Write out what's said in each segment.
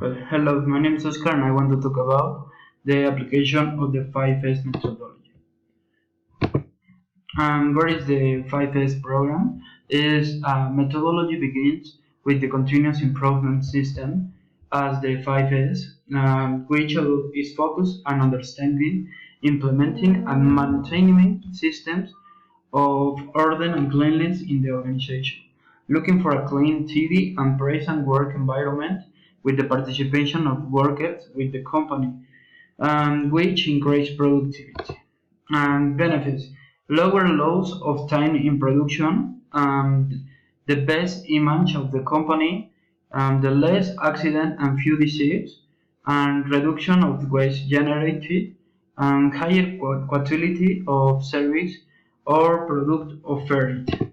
Hello, my name is Oscar and I want to talk about the application of the 5S methodology. What is the 5S program? Is methodology begins with the continuous improvement system as the 5S, which is focused on understanding, implementing, and maintaining systems of order and cleanliness in the organization, looking for a clean, tidy, and present work environment with the participation of workers with the company, which increase productivity. And benefits: lower loss of time in production, the best image of the company, the less accident and few disease, and reduction of waste generated, and higher quality of service or product offered.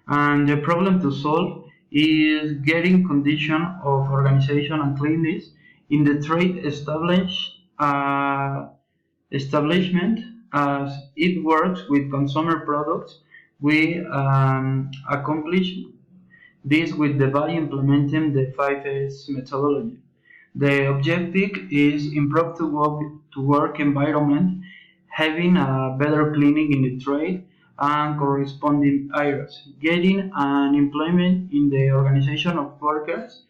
And the problem to solve is getting condition of organization and cleanliness in the trade establishment as it works with consumer products. We accomplish this with the by implementing the 5S methodology. The objective is improve to work environment, having a better cleaning in the trade and corresponding areas, getting an employment in the organization of workers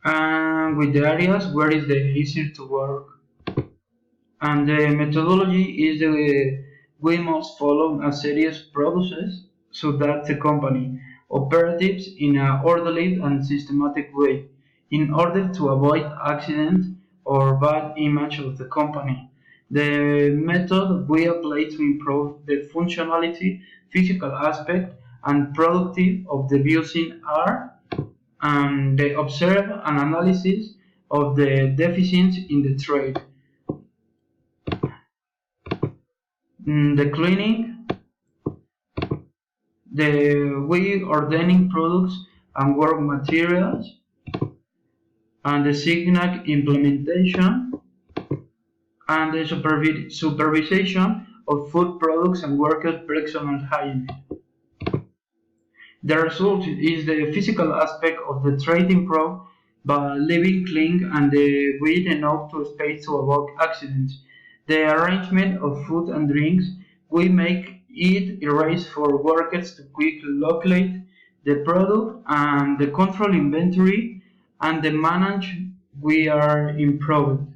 and with the areas where is the easier to work. And the methodology is the we must follow a serious process so that the company operates in an orderly and systematic way in order to avoid accident or bad image of the company. The method we apply to improve the functionality, physical aspect, and productive of the building are the observe and analysis of the deficiencies in the trade, the cleaning, the way ordering products and work materials, and the signal implementation, and the supervision of food products and workers' personal hygiene. The result is the physical aspect of the trade improved by living clean and the with enough to space to avoid accidents. The arrangement of food and drinks we make it easy for workers to quickly locate the product and the control inventory and the manage we are improved.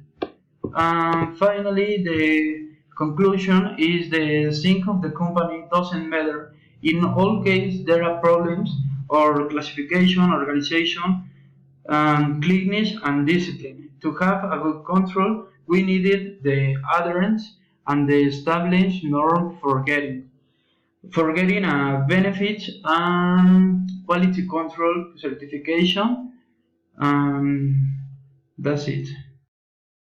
And finally, the conclusion is the think of the company doesn't matter. In all cases, there are problems or classification, organization, cleanness, and discipline. To have a good control, we needed the adherence and the established norm for getting a benefits and quality control certification. That's it.